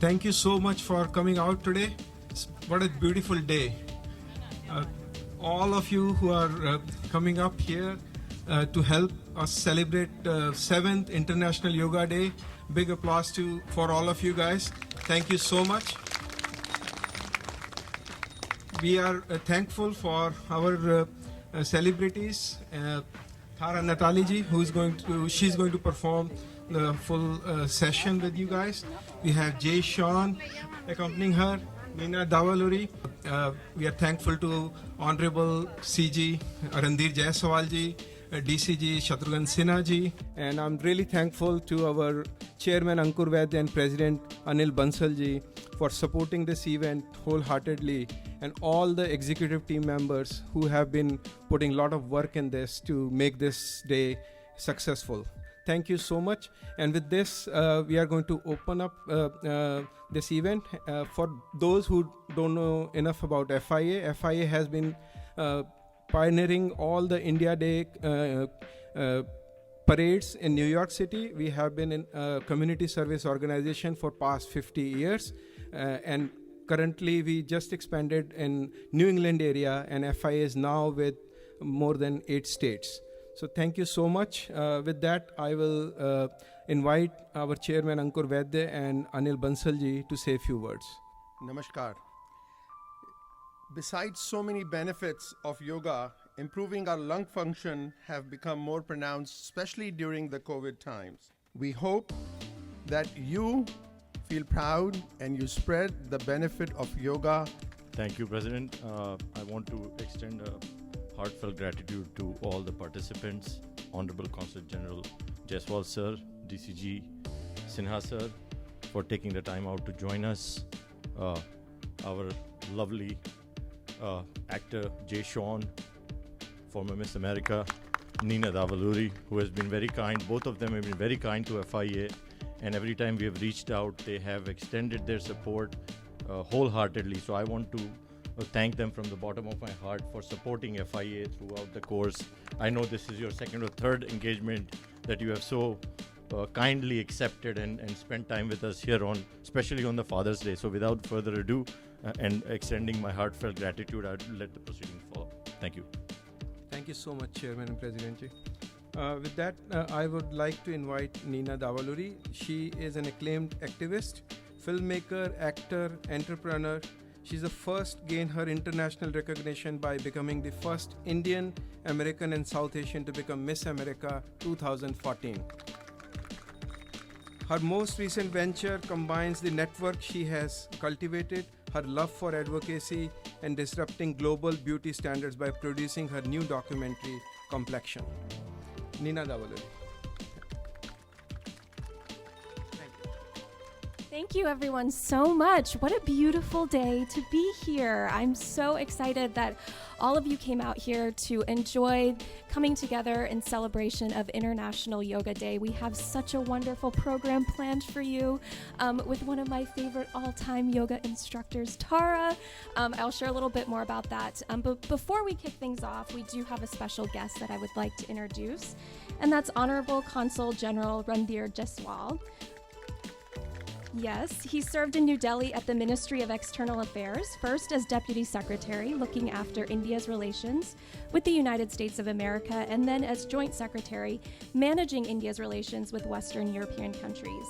Thank you so much for coming out today. What a beautiful day. All of you who are coming up here to help us celebrate 7th International Yoga Day. Big applause for all of you guys. Thank you so much. We are thankful for our celebrities. Tara Natali ji, she's going to perform the full session with you guys. We have Jay Sean accompanying her, Meena Dawaluri. We are thankful to Honorable CG Randir Jaiswal ji, DCG Shatrughan Sinha ji, and I'm really thankful to our Chairman Ankur Vaidya and President Anil Bansal ji for supporting this event wholeheartedly, and all the executive team members who have been putting a lot of work in this to make this day successful. Thank you so much. And with this, we are going to open up this event. For those who don't know enough about FIA has been pioneering all the India Day parades in New York City. We have been in a community service organization for past 50 years. And currently, we just expanded in New England area, and FIA is now with more than 8 states. So thank you so much. With that, I will invite our chairman Ankur Vaidya and Anil Bansal ji to say a few words. Namaskar. Besides so many benefits of yoga, improving our lung function have become more pronounced, especially during the COVID times. We hope that you feel proud and you spread the benefit of yoga. Thank you, President. I want to extend a heartfelt gratitude to all the participants, Honorable Consulate General Jaiswal sir, DCG Sinha sir, for taking the time out to join us. Our lovely actor Jay Sean, former Miss America, Meena Dawaluri, who has been very kind. Both of them have been very kind to FIA, and every time we have reached out, they have extended their support wholeheartedly. So I want to thank them from the bottom of my heart for supporting FIA throughout the course. I know this is your second or third engagement that you have so kindly accepted and spent time with us here on, especially on the Father's Day. So without further ado, and extending my heartfelt gratitude, I'll let the proceedings follow. Thank you. Thank you so much, Chairman and President ji. With that, I would like to invite Meena Dawaluri. She is an acclaimed activist, filmmaker, actor, entrepreneur. She's the first gain her international recognition by becoming the first Indian, American and South Asian to become Miss America 2014. Her most recent venture combines the network she has cultivated, her love for advocacy and disrupting global beauty standards by producing her new documentary, Complexion. Meena Dawaluri. Thank you everyone so much. What a beautiful day to be here. I'm so excited that all of you came out here to enjoy coming together in celebration of International Yoga Day. We have such a wonderful program planned for you with one of my favorite all-time yoga instructors, Tara. I'll share a little bit more about that. But before we kick things off, we do have a special guest that I would like to introduce, and that's Honorable Consul General Randir Jaiswal. Yes, he served in New Delhi at the Ministry of External Affairs, first as Deputy Secretary, looking after India's relations with the United States of America, and then as Joint Secretary, managing India's relations with Western European countries.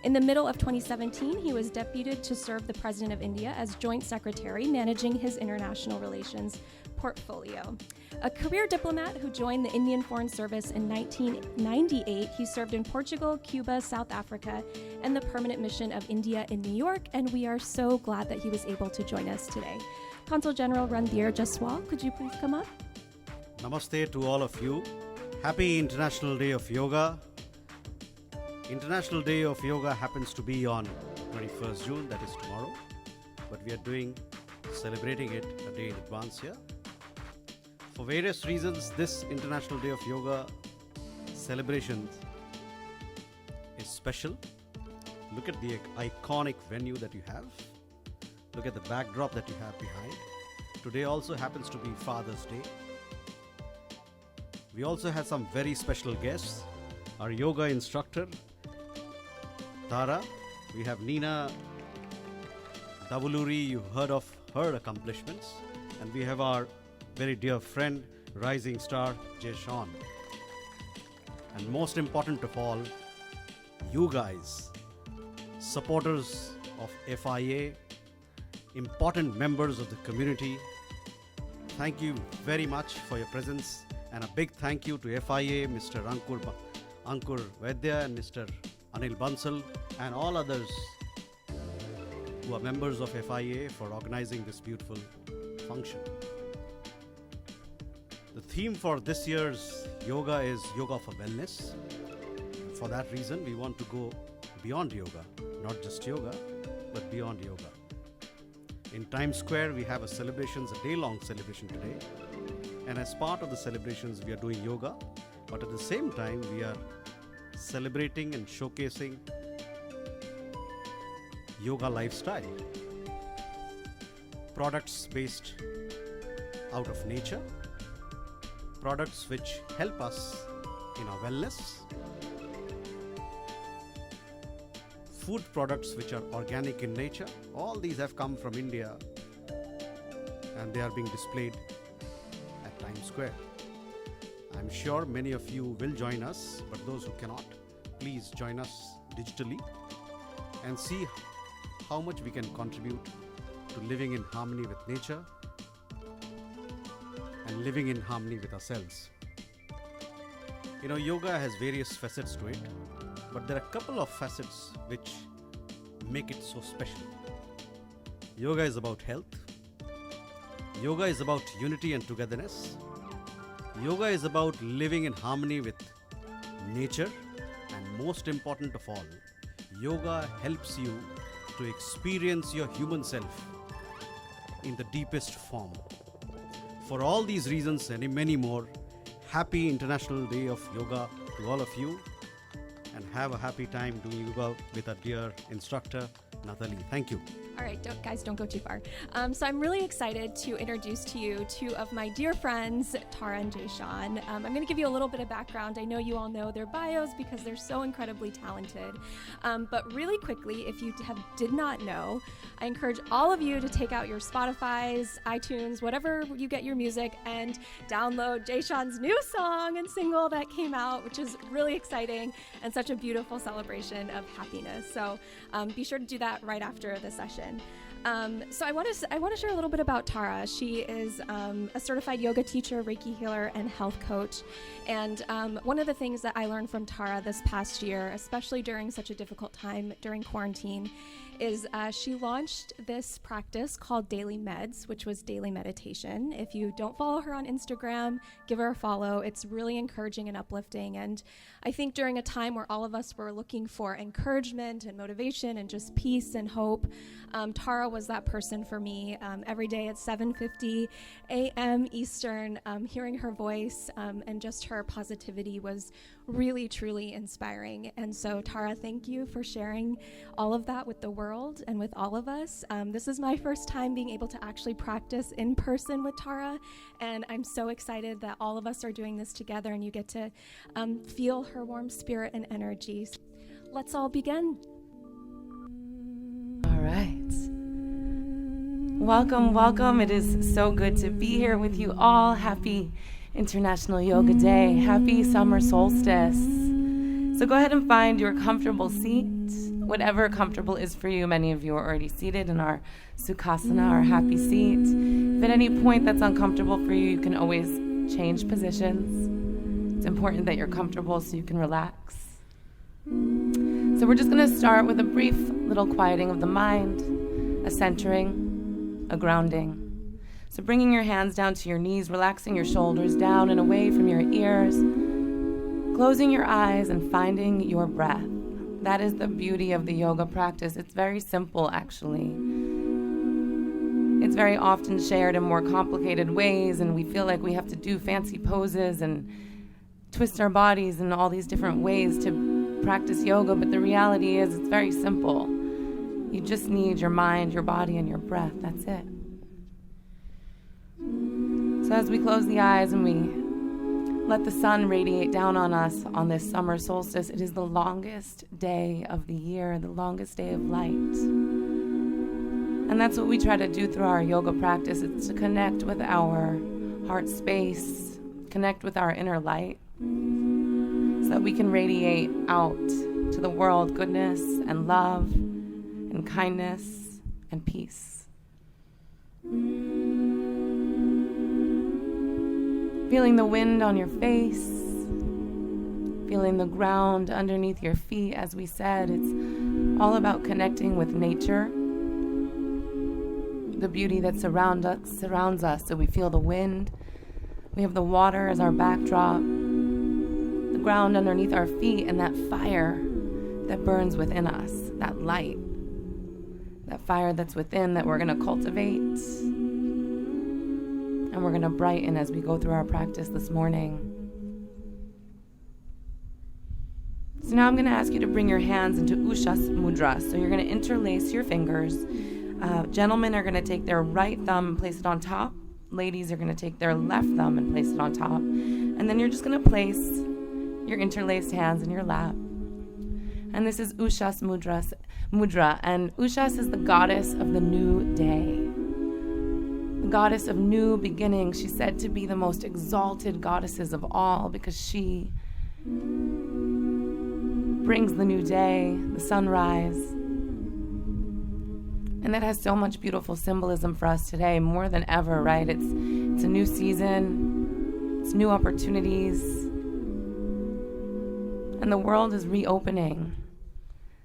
In the middle of 2017, he was deputed to serve the President of India as Joint Secretary, managing his international relations portfolio. A career diplomat who joined the Indian Foreign Service in 1998, he served in Portugal, Cuba, South Africa, and the Permanent Mission of India in New York, and we are so glad that he was able to join us today. Consul General Randir Jaiswal, could you please come up? Namaste to all of you. Happy International Day of Yoga. International Day of Yoga happens to be on 21st June, that is tomorrow, but we are celebrating it a day in advance here. For various reasons, this International Day of Yoga celebration is special. Look at the iconic venue that you have. Look at the backdrop that you have behind. Today also happens to be Father's Day. We also had some very special guests. Our yoga instructor, Tara. We have Nina Davuluri, you've heard of her accomplishments. And we have our very dear friend, rising star, Jay Sean. And most important of all, you guys, supporters of FIA, important members of the community, thank you very much for your presence, and a big thank you to FIA, Mr. Ankur Vaidya and Mr. Anil Bansal and all others who are members of FIA for organizing this beautiful function. The theme for this year's yoga is Yoga for Wellness. For that reason, we want to go beyond yoga, not just yoga, but beyond yoga. In Times Square, we have a day-long celebration today. And as part of the celebrations, we are doing yoga, but at the same time, we are celebrating and showcasing yoga lifestyle. Products based out of nature, products which help us in our wellness, food products which are organic in nature. All these have come from India and they are being displayed at Times Square. I'm sure many of you will join us, but those who cannot, please join us digitally and see how much we can contribute to living in harmony with nature and living in harmony with ourselves. You know, yoga has various facets to it, but there are a couple of facets which make it so special. Yoga is about health. Yoga is about unity and togetherness. Yoga is about living in harmony with nature, and most important of all, yoga helps you to experience your human self in the deepest form. For all these reasons and many more, happy International Day of Yoga to all of you, and have a happy time doing yoga with our dear instructor, Nathalie. Thank you. All right, don't go too far. So I'm really excited to introduce to you two of my dear friends, Tara and Jay Sean. I'm going to give you a little bit of background. I know you all know their bios because they're so incredibly talented. But really quickly, if you did not know, I encourage all of you to take out your Spotifys, iTunes, whatever you get your music, and download Jay Sean's new song and single that came out, which is really exciting and such a beautiful celebration of happiness. So be sure to do that right after the session. So I want to share a little bit about Tara. She is a certified yoga teacher, Reiki healer, and health coach. And one of the things that I learned from Tara this past year, especially during such a difficult time during quarantine, is she launched this practice called Daily Meds, which was daily meditation. If you don't follow her on Instagram, give her a follow. It's really encouraging and uplifting. And I think during a time where all of us were looking for encouragement and motivation and just peace and hope, Tara was that person for me. Every day at 7:50 a.m. Eastern, hearing her voice and just her positivity was really, truly inspiring. And so, Tara, thank you for sharing all of that with the world and with all of us. This is my first time being able to actually practice in person with Tara, and I'm so excited that all of us are doing this together and you get to feel her warm spirit and energy. Let's all begin. All right. Welcome, welcome. It is so good to be here with you all. Happy International Yoga Day. Happy summer solstice. So go ahead and find your comfortable seat, whatever comfortable is for you. Many of you are already seated in our Sukhasana, our happy seat. If at any point that's uncomfortable for you, you can always change positions. It's important that you're comfortable so you can relax. So we're just going to start with a brief little quieting of the mind, a centering, a grounding. So bringing your hands down to your knees, relaxing your shoulders down and away from your ears, closing your eyes and finding your breath. That is the beauty of the yoga practice. It's very simple, actually. It's very often shared in more complicated ways, and we feel like we have to do fancy poses and twist our bodies in all these different ways to practice yoga, but the reality is it's very simple. You just need your mind, your body, and your breath. That's it. So as we close the eyes and we let the sun radiate down on us on this summer solstice, it is the longest day of the year, the longest day of light. And that's what we try to do through our yoga practice. It's to connect with our heart space, connect with our inner light, so that we can radiate out to the world goodness and love and kindness and peace. Feeling the wind on your face, feeling the ground underneath your feet. As we said, it's all about connecting with nature, the beauty that surrounds us. So we feel the wind, we have the water as our backdrop, the ground underneath our feet, and that fire that burns within us, that light, that fire that's within that we're going to cultivate and we're going to brighten as we go through our practice this morning. So now I'm going to ask you to bring your hands into Ushas Mudra. So you're going to interlace your fingers. Gentlemen are going to take their right thumb and place it on top. Ladies are going to take their left thumb and place it on top. And then you're just going to place your interlaced hands in your lap. And this is Ushas Mudra. And Ushas is the goddess of the new day, the goddess of new beginnings. She's said to be the most exalted goddesses of all because she brings the new day, the sunrise. And that has so much beautiful symbolism for us today, more than ever, right? It's a new season, it's new opportunities, and the world is reopening.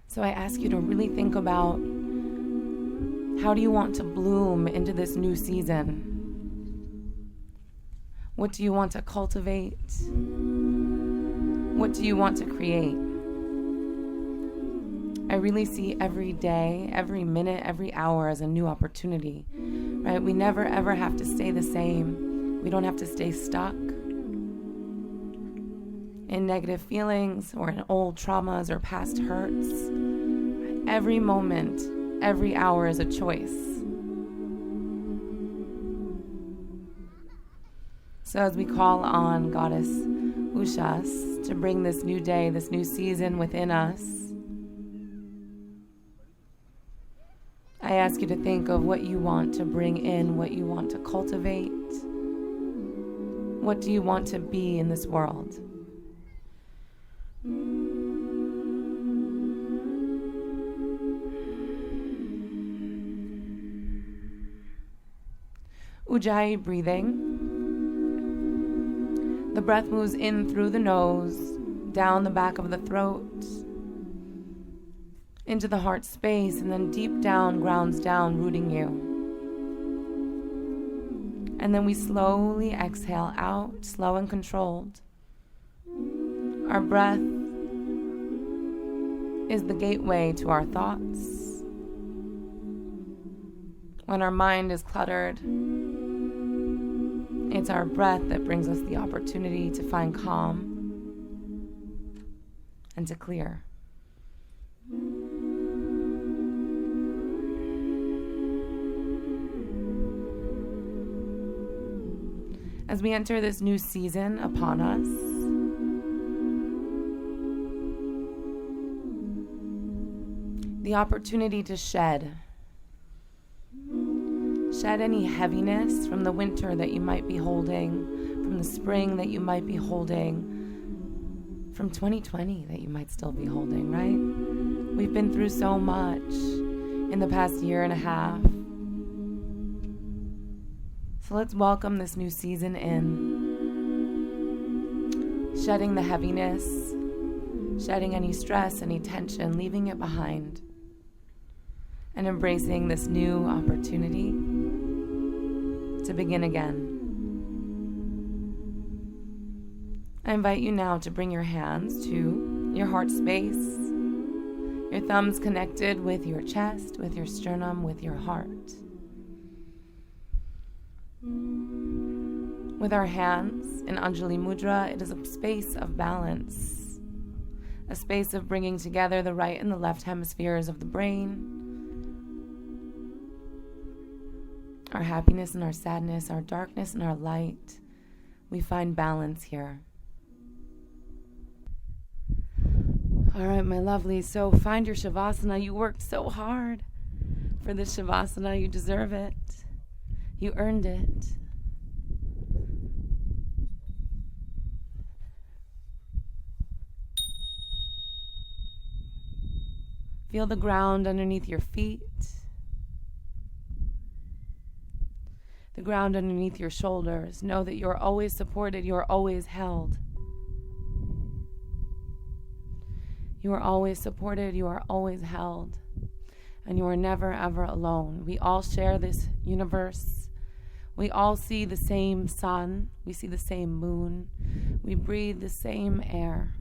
So I ask you to really think about, how do you want to bloom into this new season? What do you want to cultivate? What do you want to create? I really see every day, every minute, every hour as a new opportunity, right? We never ever have to stay the same. We don't have to stay stuck in negative feelings or in old traumas or past hurts. Every moment, every hour is a choice. So as we call on Goddess Ushas to bring this new day, this new season within us, I ask you to think of what you want to bring in, what you want to cultivate. What do you want to be in this world? Ujjayi breathing. The breath moves in through the nose, down the back of the throat, into the heart space, and then deep down, grounds down, rooting you. And then we slowly exhale out, slow and controlled. Our breath is the gateway to our thoughts. When our mind is cluttered, it's our breath that brings us the opportunity to find calm and to clear. As we enter this new season upon us, the opportunity to shed any heaviness from the winter that you might be holding, from the spring that you might be holding, from 2020 that you might still be holding, right? We've been through so much in the past year and a half. So let's welcome this new season in, shedding the heaviness, shedding any stress, any tension, leaving it behind, and embracing this new opportunity to begin again. I invite you now to bring your hands to your heart space, your thumbs connected with your chest, with your sternum, with your heart. With our hands in Anjali Mudra, it is a space of balance, a space of bringing together the right and the left hemispheres of the brain, our happiness and our sadness, our darkness and our light. We find balance here. All right, my lovely. So find your Shavasana. You worked so hard for this Shavasana. You deserve it. You earned it. Feel the ground underneath your feet, the ground underneath your shoulders. Know that you're always supported, you're always held. You are always supported, you are always held, and you are never ever alone. We all share this universe. We all see the same sun, we see the same moon, we breathe the same air.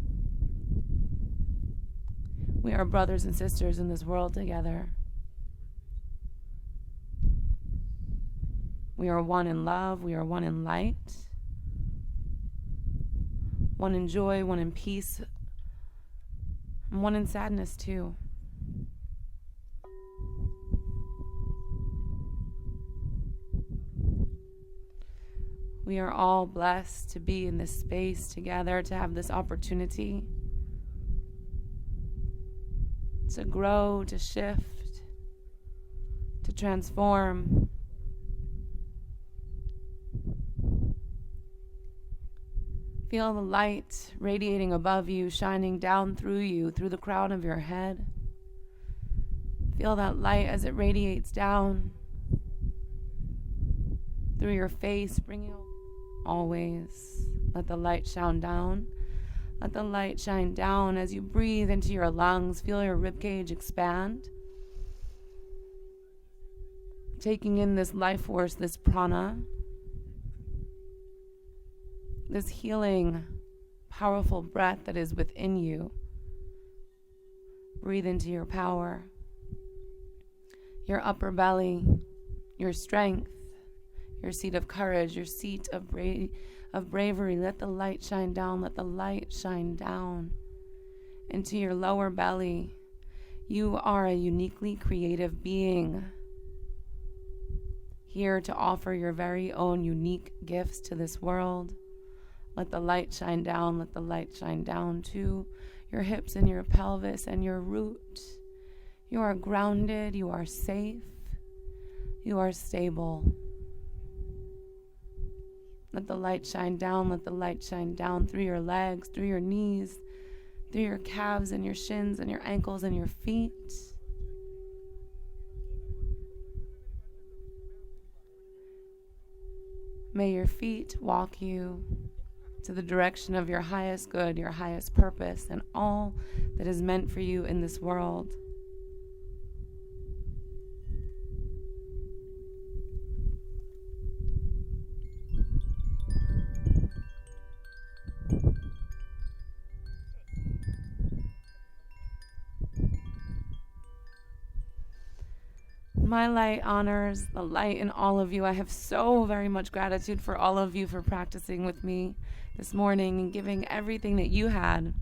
We are brothers and sisters in this world together. We are one in love, we are one in light, one in joy, one in peace, and one in sadness too. We are all blessed to be in this space together, to have this opportunity to grow, to shift, to transform. Feel the light radiating above you, shining down through you, through the crown of your head. Feel that light as it radiates down through your face, bringing always. Let the light shine down. Let the light shine down as you breathe into your lungs. Feel your ribcage expand. Taking in this life force, this prana, this healing, powerful breath that is within you. Breathe into your power, your upper belly, your strength, your seat of courage, your seat of bravery. Let the light shine down. Let the light shine down into your lower belly. You are a uniquely creative being, here to offer your very own unique gifts to this world. Let the light shine down. Let the light shine down to your hips and your pelvis and your root. You are grounded. You are safe. You are stable. Let the light shine down. Let the light shine down through your legs, through your knees, through your calves and your shins and your ankles and your feet. May your feet walk you to the direction of your highest good, your highest purpose, and all that is meant for you in this world. My light honors the light in all of you. I have so very much gratitude for all of you for practicing with me this morning and giving everything that you had.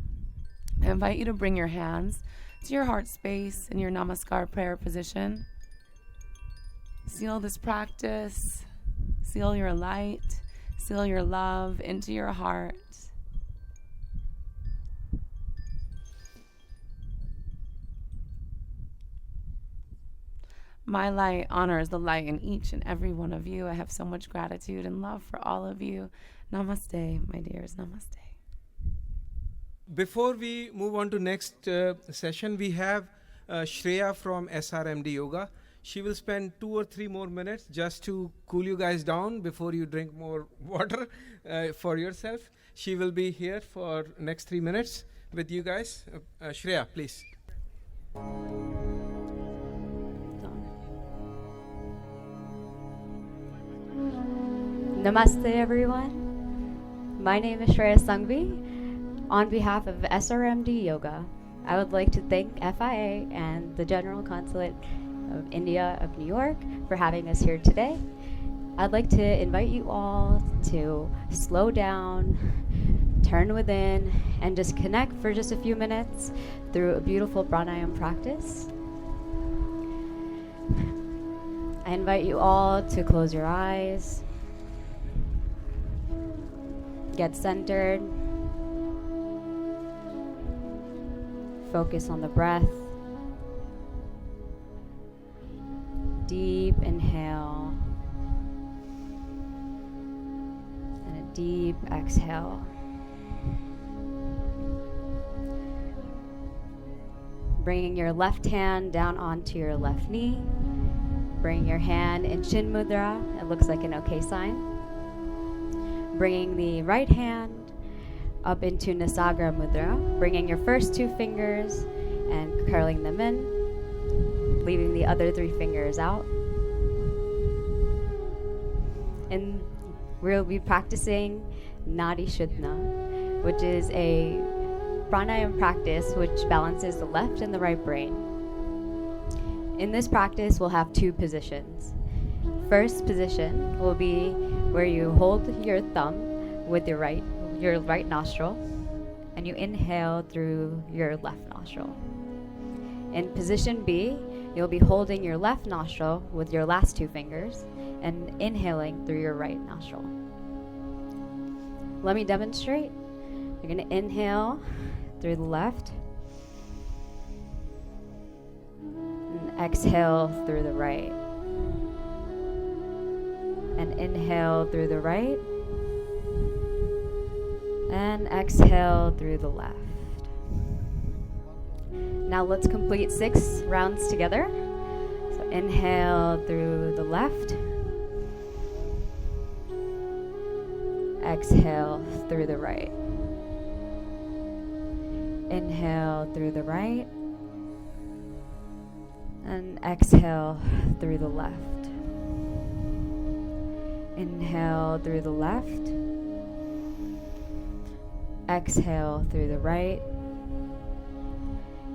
I invite you to bring your hands to your heart space in your Namaskar prayer position. Seal this practice, seal your light, seal your love into your heart. My light honors the light in each and every one of you. I have so much gratitude and love for all of you. Namaste, my dears. Namaste. Before we move on to next session, we have Shreya from SRMD Yoga. She will spend 2 or 3 more minutes just to cool you guys down before you drink more water for yourself. She will be here for next 3 minutes with you guys. Shreya, please. Namaste everyone. My name is Shreya Sangvi. On behalf of SRMD Yoga, I would like to thank FIA and the General Consulate of India of New York for having us here today. I'd like to invite you all to slow down, turn within, and just connect for just a few minutes through a beautiful pranayama practice. I invite you all to close your eyes, get centered, focus on the breath, deep inhale and a deep exhale. Bringing your left hand down onto your left knee. Bring your hand in Chin Mudra. It looks like an okay sign. Bringing the right hand up into Nasagra Mudra. Bringing your first 2 fingers and curling them in. Leaving the other 3 fingers out. And we'll be practicing Nadi Shuddha, which is a pranayama practice which balances the left and the right brain. In this practice, we'll have 2 positions. First position will be where you hold your thumb with your right nostril and you inhale through your left nostril. In position B, you'll be holding your left nostril with your last 2 fingers and inhaling through your right nostril. Let me demonstrate. You're going to inhale through the left and exhale through the right. And inhale through the right and exhale through the left. Now let's complete 6 rounds together. So inhale through the left. Exhale through the right. Inhale through the right. And exhale through the left. Inhale through the left. Exhale through the right.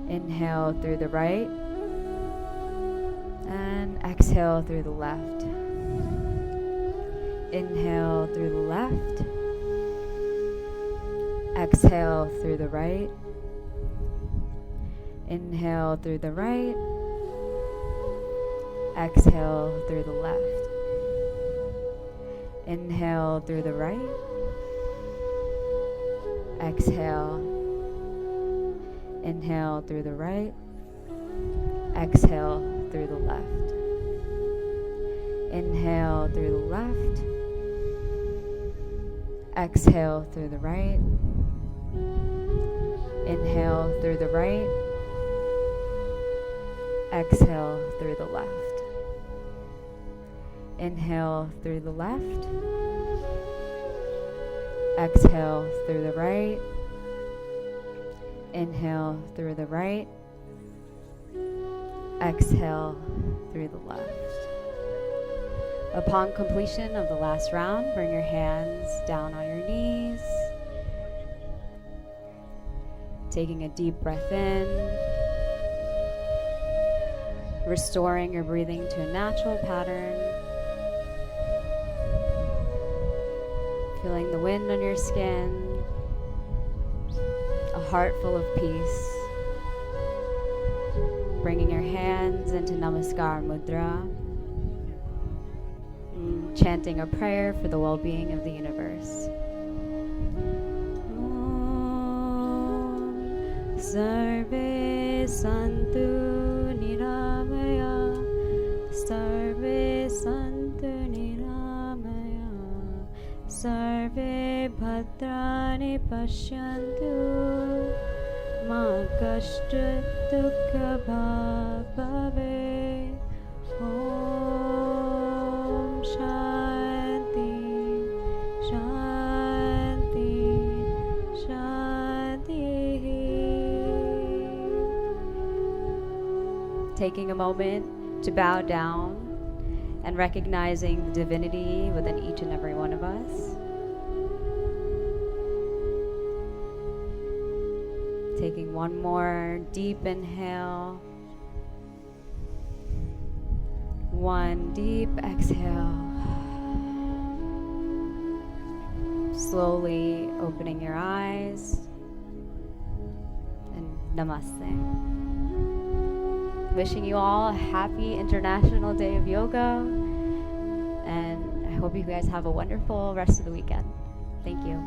Inhale through the right. And exhale through the left. Inhale through the left. Exhale through the right. Inhale through the right. Exhale through the left. Inhale through the right. Exhale. Inhale through the right. Exhale through the left. Inhale through the left. Exhale through the right. Inhale through the right. Exhale through the left. Inhale through the left. Exhale through the right. Inhale through the right. Exhale through the left. Upon completion of the last round, bring your hands down on your knees. Taking a deep breath in. Restoring your breathing to a natural pattern. Feeling the wind on your skin. A heart full of peace. Bringing your hands into Namaskar Mudra. Chanting a prayer for the well-being of the universe. Om Sarve Santu Niramaya. Sarve Santu Niramaya. Sarve Bhadrani Pashyantu. Ma Kashta Dukha Bhave. Om Shanti, Shanti, Shanti. Taking a moment to bow down and recognizing the divinity within each and every one of us. Taking one more deep inhale. One deep exhale. Slowly opening your eyes. And namaste. Wishing you all a happy International Day of Yoga. And I hope you guys have a wonderful rest of the weekend. Thank you.